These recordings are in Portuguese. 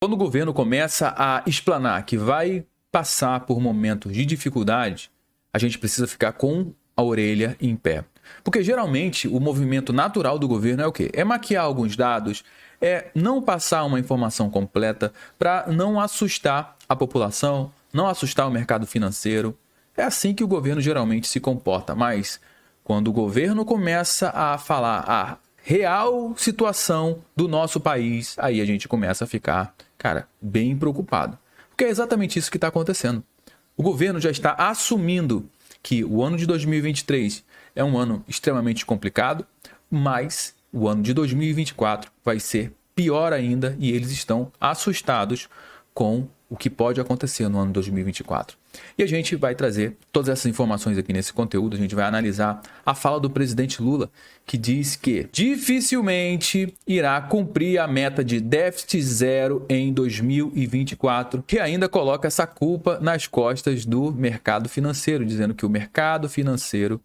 Quando o governo começa a explanar que vai passar por momentos de dificuldade, a gente precisa ficar com a orelha em pé. Porque geralmente o movimento natural do governo é o quê? É maquiar alguns dados, é não passar uma informação completa para não assustar a população, não assustar o mercado financeiro. É assim que o governo geralmente se comporta. Mas quando o governo começa a falar a real situação do nosso país, aí a gente começa a ficar, cara, bem preocupado. Porque é exatamente isso que está acontecendo. O governo já está assumindo que o ano de 2023 é um ano extremamente complicado, mas o ano de 2024 vai ser pior ainda e eles estão assustados com o que pode acontecer no ano 2024. E a gente vai trazer todas essas informações aqui nesse conteúdo. A gente vai analisar a fala do presidente Lula, que diz que dificilmente irá cumprir a meta de déficit zero em 2024, que ainda coloca essa culpa nas costas do mercado financeiro, dizendo que o mercado financeiro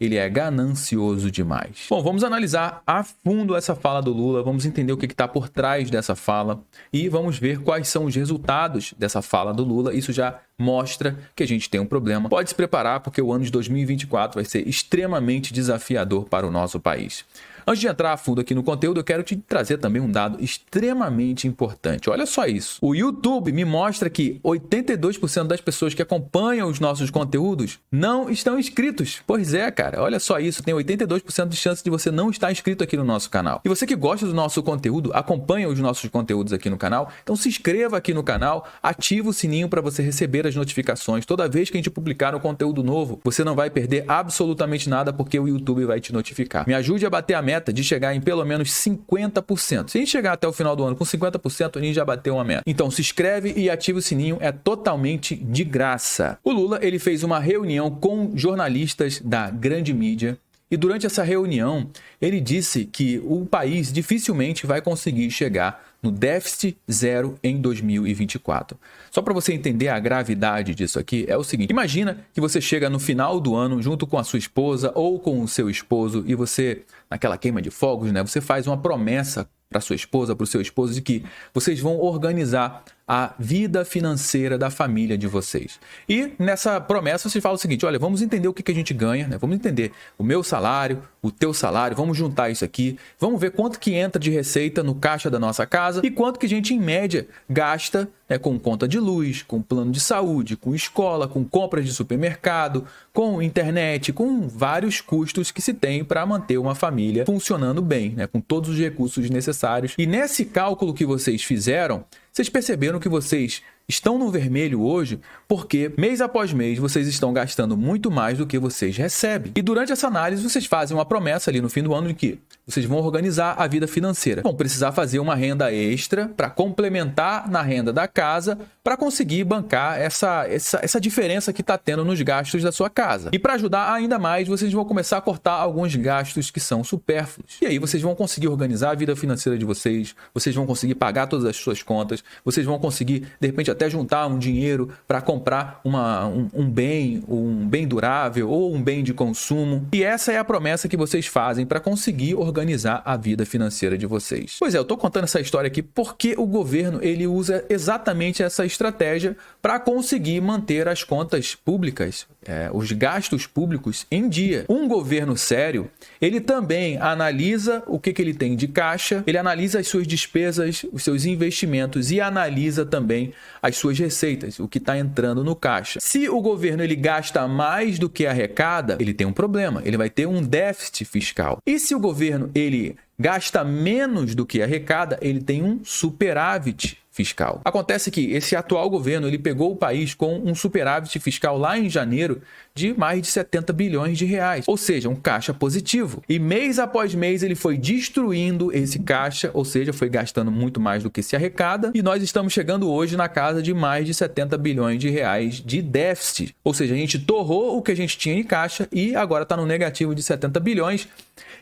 ele é ganancioso demais. Bom, vamos analisar a fundo essa fala do Lula, vamos entender o que está por trás dessa fala e vamos ver quais são os resultados dessa fala do Lula. Isso já mostra que a gente tem um problema. Pode se preparar porque o ano de 2024 vai ser extremamente desafiador para o nosso país. Antes de entrar a fundo aqui no conteúdo, eu quero te trazer também um dado extremamente importante. Olha só isso. O YouTube me mostra que 82% das pessoas que acompanham os nossos conteúdos não estão inscritos. Pois é, cara. Olha só isso. Tem 82% de chance de você não estar inscrito aqui no nosso canal. E você que gosta do nosso conteúdo, acompanha os nossos conteúdos aqui no canal, então se inscreva aqui no canal, ativa o sininho para você receber as notificações. Toda vez que a gente publicar um conteúdo novo, você não vai perder absolutamente nada porque o YouTube vai te notificar. Me ajude a bater a meta de chegar em pelo menos 50%. Se a gente chegar até o final do ano com 50%, a gente já bateu uma meta. Então se inscreve e ativa o sininho, é totalmente de graça. O Lula, ele fez uma reunião com jornalistas da grande mídia e durante essa reunião ele disse que o país dificilmente vai conseguir chegar no déficit zero em 2024. Só para você entender a gravidade disso aqui, é o seguinte: imagina que você chega no final do ano junto com a sua esposa ou com o seu esposo e você, naquela queima de fogos, né, você faz uma promessa para sua esposa, para o seu esposo, de que vocês vão organizar a vida financeira da família de vocês. E nessa promessa você fala o seguinte: olha, vamos entender o que a gente ganha, né? Vamos entender o meu salário, o teu salário, vamos juntar isso aqui, vamos ver quanto que entra de receita no caixa da nossa casa e quanto que a gente, em média, gasta, né, com conta de luz, com plano de saúde, com escola, com compras de supermercado, com internet, com vários custos que se tem para manter uma família funcionando bem, né, com todos os recursos necessários. E nesse cálculo que vocês fizeram, vocês perceberam que vocês estão no vermelho hoje porque mês após mês vocês estão gastando muito mais do que vocês recebem. E durante essa análise vocês fazem uma promessa ali no fim do ano de que vocês vão organizar a vida financeira. Vão precisar fazer uma renda extra para complementar na renda da casa para conseguir bancar essa diferença que está tendo nos gastos da sua casa. E para ajudar ainda mais, vocês vão começar a cortar alguns gastos que são supérfluos. E aí vocês vão conseguir organizar a vida financeira de vocês, vocês vão conseguir pagar todas as suas contas, vocês vão conseguir, de repente, até juntar um dinheiro para comprar um bem durável ou um bem de consumo. E essa é a promessa que vocês fazem para conseguir organizar a vida financeira de vocês. Pois é, eu estou contando essa história aqui porque o governo ele usa exatamente essa estratégia para conseguir manter as contas públicas, os gastos públicos em dia. Um governo sério, ele também analisa o que ele tem de caixa, ele analisa as suas despesas, os seus investimentos e analisa também as suas receitas, o que está entrando no caixa. Se o governo ele gasta mais do que arrecada, ele tem um problema, ele vai ter um déficit fiscal. E se o governo ele gasta menos do que arrecada, ele tem um superávit fiscal. Acontece que esse atual governo ele pegou o país com um superávit fiscal lá em janeiro de mais de 70 bilhões de reais, ou seja, um caixa positivo. E mês após mês ele foi destruindo esse caixa, ou seja, foi gastando muito mais do que se arrecada, e nós estamos chegando hoje na casa de mais de 70 bilhões de reais de déficit. Ou seja, a gente torrou o que a gente tinha em caixa e agora está no negativo de 70 bilhões.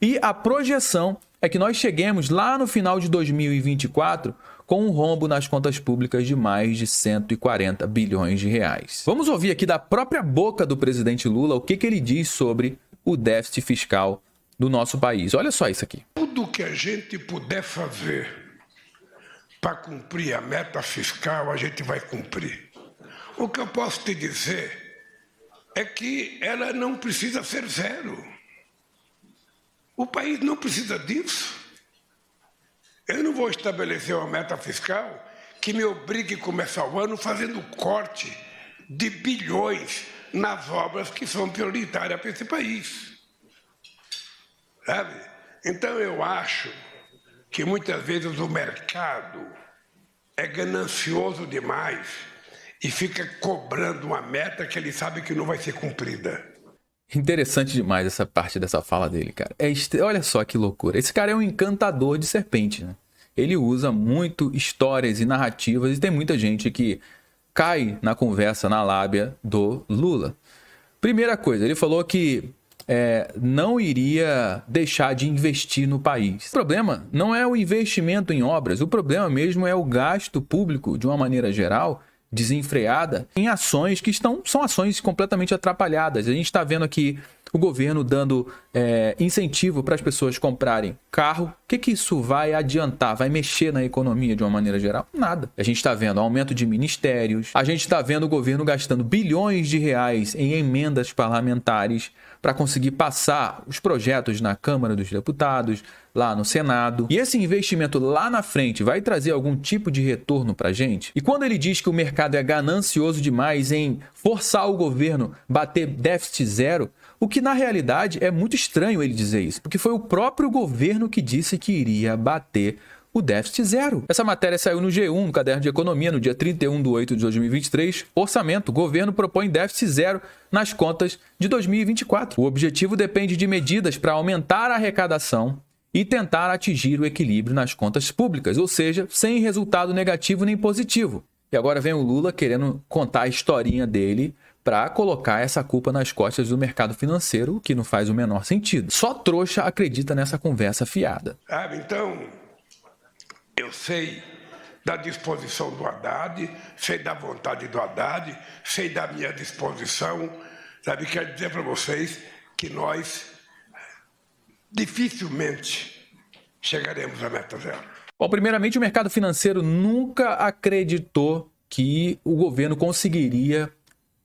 E a projeção é que nós cheguemos lá no final de 2024 com um rombo nas contas públicas de mais de 140 bilhões de reais. Vamos ouvir aqui da própria boca do presidente Lula o que ele diz sobre o déficit fiscal do nosso país. Olha só isso aqui. Tudo que a gente puder fazer para cumprir a meta fiscal, a gente vai cumprir. O que eu posso te dizer é que ela não precisa ser zero. O país não precisa disso. Eu não vou estabelecer uma meta fiscal que me obrigue a começar o ano fazendo corte de bilhões nas obras que são prioritárias para esse país. Sabe? Então eu acho que muitas vezes o mercado é ganancioso demais e fica cobrando uma meta que ele sabe que não vai ser cumprida. Interessante demais essa parte dessa fala dele, cara. Olha só que loucura. Esse cara é um encantador de serpente, né? Ele usa muito histórias e narrativas e tem muita gente que cai na conversa, na lábia do Lula. Primeira coisa, ele falou que não iria deixar de investir no país. O problema não é o investimento em obras, o problema mesmo é o gasto público, de uma maneira geral, desenfreada, em ações que são ações completamente atrapalhadas. A gente está vendo aqui o governo dando incentivo para as pessoas comprarem carro. O que isso vai adiantar? Vai mexer na economia de uma maneira geral? Nada. A gente está vendo aumento de ministérios, a gente está vendo o governo gastando bilhões de reais em emendas parlamentares para conseguir passar os projetos na Câmara dos Deputados, lá no Senado. E esse investimento lá na frente vai trazer algum tipo de retorno para a gente? E quando ele diz que o mercado é ganancioso demais em forçar o governo a bater déficit zero, o que na realidade é muito estranho ele dizer isso, porque foi o próprio governo que disse que iria bater o déficit zero. Essa matéria saiu no G1, no Caderno de Economia, no dia 31/8/2023. Orçamento. Governo propõe déficit zero nas contas de 2024. O objetivo depende de medidas para aumentar a arrecadação e tentar atingir o equilíbrio nas contas públicas, ou seja, sem resultado negativo nem positivo. E agora vem o Lula querendo contar a historinha dele para colocar essa culpa nas costas do mercado financeiro, o que não faz o menor sentido. Só trouxa acredita nessa conversa fiada. Então, eu sei da disposição do Haddad, sei da vontade do Haddad, sei da minha disposição. Sabe, quero dizer para vocês que nós dificilmente chegaremos à meta zero. Bom, primeiramente, o mercado financeiro nunca acreditou que o governo conseguiria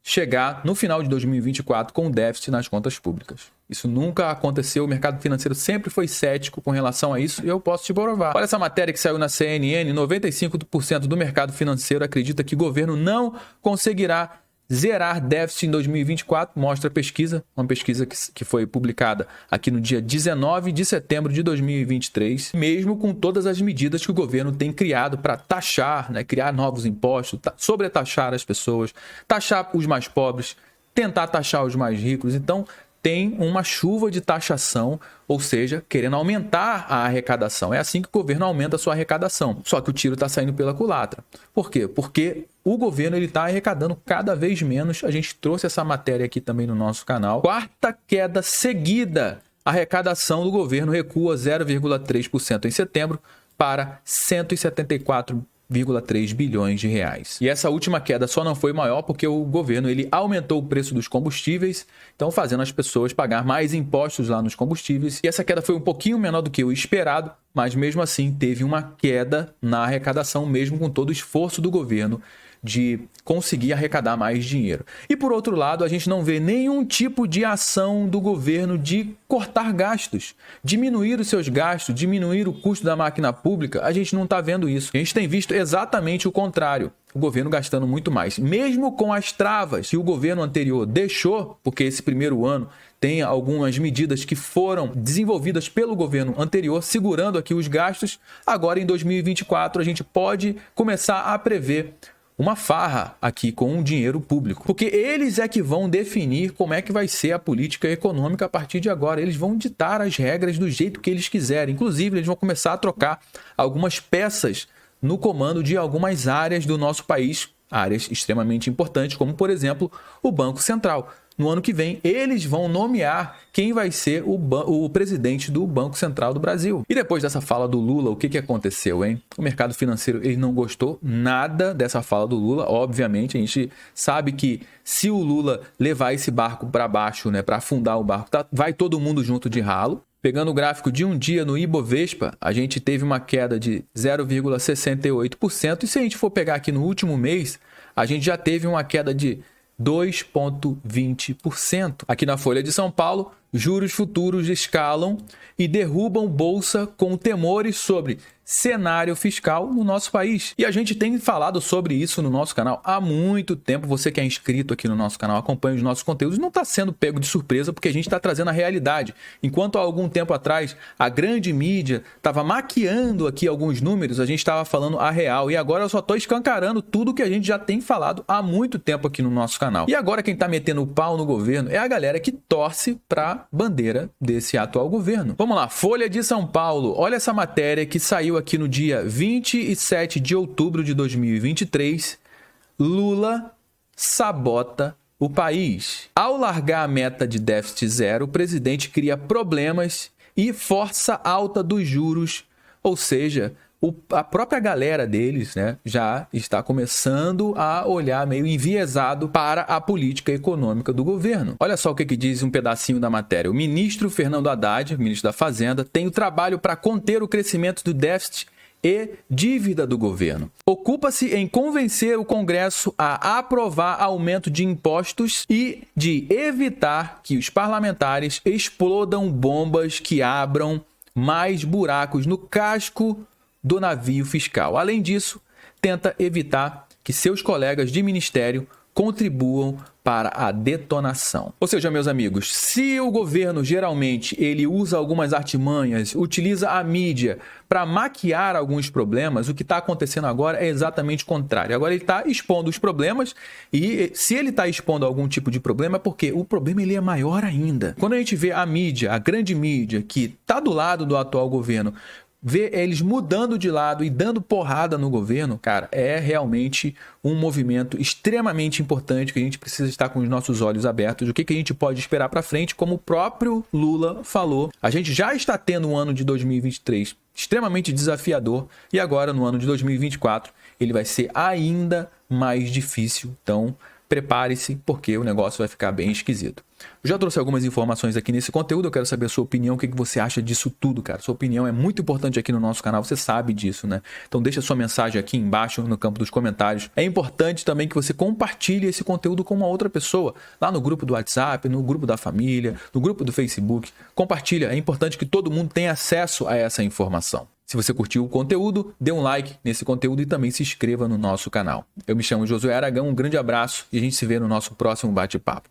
chegar no final de 2024 com déficit nas contas públicas. Isso nunca aconteceu, o mercado financeiro sempre foi cético com relação a isso e eu posso te provar. Olha essa matéria que saiu na CNN, 95% do mercado financeiro acredita que o governo não conseguirá zerar déficit em 2024, mostra a pesquisa, uma pesquisa que foi publicada aqui no dia 19 de setembro de 2023, mesmo com todas as medidas que o governo tem criado para taxar, criar novos impostos, sobretaxar as pessoas, taxar os mais pobres, tentar taxar os mais ricos. Então, tem uma chuva de taxação, ou seja, querendo aumentar a arrecadação. É assim que o governo aumenta a sua arrecadação. Só que o tiro está saindo pela culatra. Por quê? Porque o governo está arrecadando cada vez menos. A gente trouxe essa matéria aqui também no nosso canal. Quarta queda seguida. A arrecadação do governo recua 0,3% em setembro para 174,3 bilhões de reais. E essa última queda só não foi maior porque o governo aumentou o preço dos combustíveis, então fazendo as pessoas pagar mais impostos lá nos combustíveis. E essa queda foi um pouquinho menor do que o esperado, mas mesmo assim teve uma queda na arrecadação, mesmo com todo o esforço do governo de conseguir arrecadar mais dinheiro. E por outro lado, a gente não vê nenhum tipo de ação do governo de cortar gastos, diminuir os seus gastos, diminuir o custo da máquina pública. A gente não está vendo isso. A gente tem visto exatamente o contrário. O governo gastando muito mais. Mesmo com as travas que o governo anterior deixou, porque esse primeiro ano tem algumas medidas que foram desenvolvidas pelo governo anterior, segurando aqui os gastos, agora em 2024 a gente pode começar a prever uma farra aqui com o dinheiro público. Porque eles é que vão definir como é que vai ser a política econômica a partir de agora. Eles vão ditar as regras do jeito que eles quiserem. Inclusive, eles vão começar a trocar algumas peças no comando de algumas áreas do nosso país, áreas extremamente importantes, como, por exemplo, o Banco Central. No ano que vem, eles vão nomear quem vai ser o presidente do Banco Central do Brasil. E depois dessa fala do Lula, o que aconteceu, hein? O mercado financeiro ele não gostou nada dessa fala do Lula. Obviamente, a gente sabe que se o Lula levar esse barco para baixo, para afundar o barco, vai todo mundo junto de ralo. Pegando o gráfico de um dia no Ibovespa, a gente teve uma queda de 0,68%. E se a gente for pegar aqui no último mês, a gente já teve uma queda de 2,20%. Aqui na Folha de São Paulo, juros futuros escalam e derrubam bolsa com temores sobre cenário fiscal no nosso país. E a gente tem falado sobre isso no nosso canal há muito tempo. Você que é inscrito aqui no nosso canal, acompanha os nossos conteúdos, não está sendo pego de surpresa porque a gente está trazendo a realidade. Enquanto há algum tempo atrás a grande mídia estava maquiando aqui alguns números, a gente estava falando a real. E agora eu só estou escancarando tudo que a gente já tem falado há muito tempo aqui no nosso canal. E agora quem está metendo o pau no governo é a galera que torce para bandeira desse atual governo. Vamos lá, Folha de São Paulo. Olha essa matéria que saiu aqui no dia 27 de outubro de 2023. Lula sabota o país. Ao largar a meta de déficit zero, o presidente cria problemas e força alta dos juros, ou seja, a própria galera deles, né, já está começando a olhar meio enviesado para a política econômica do governo. Olha só o que diz um pedacinho da matéria. O ministro Fernando Haddad, ministro da Fazenda, tem o trabalho para conter o crescimento do déficit e dívida do governo. Ocupa-se em convencer o Congresso a aprovar aumento de impostos e de evitar que os parlamentares explodam bombas que abram mais buracos no casco do navio fiscal. Além disso, tenta evitar que seus colegas de ministério contribuam para a detonação. Ou seja, meus amigos, se o governo geralmente ele usa algumas artimanhas, utiliza a mídia para maquiar alguns problemas, o que está acontecendo agora é exatamente o contrário. Agora ele está expondo os problemas e se ele está expondo algum tipo de problema é porque o problema ele é maior ainda. Quando a gente vê a mídia, a grande mídia que está do lado do atual governo, ver eles mudando de lado e dando porrada no governo, cara, é realmente um movimento extremamente importante que a gente precisa estar com os nossos olhos abertos. O que a gente pode esperar para frente, como o próprio Lula falou. A gente já está tendo um ano de 2023 extremamente desafiador e agora no ano de 2024 ele vai ser ainda mais difícil. Então, prepare-se porque o negócio vai ficar bem esquisito. Eu já trouxe algumas informações aqui nesse conteúdo, eu quero saber a sua opinião, o que você acha disso tudo, cara. Sua opinião é muito importante aqui no nosso canal, você sabe disso, né? Então deixa sua mensagem aqui embaixo no campo dos comentários. É importante também que você compartilhe esse conteúdo com uma outra pessoa, lá no grupo do WhatsApp, no grupo da família, no grupo do Facebook. Compartilha, é importante que todo mundo tenha acesso a essa informação. Se você curtiu o conteúdo, dê um like nesse conteúdo e também se inscreva no nosso canal. Eu me chamo Josué Aragão, um grande abraço e a gente se vê no nosso próximo bate-papo.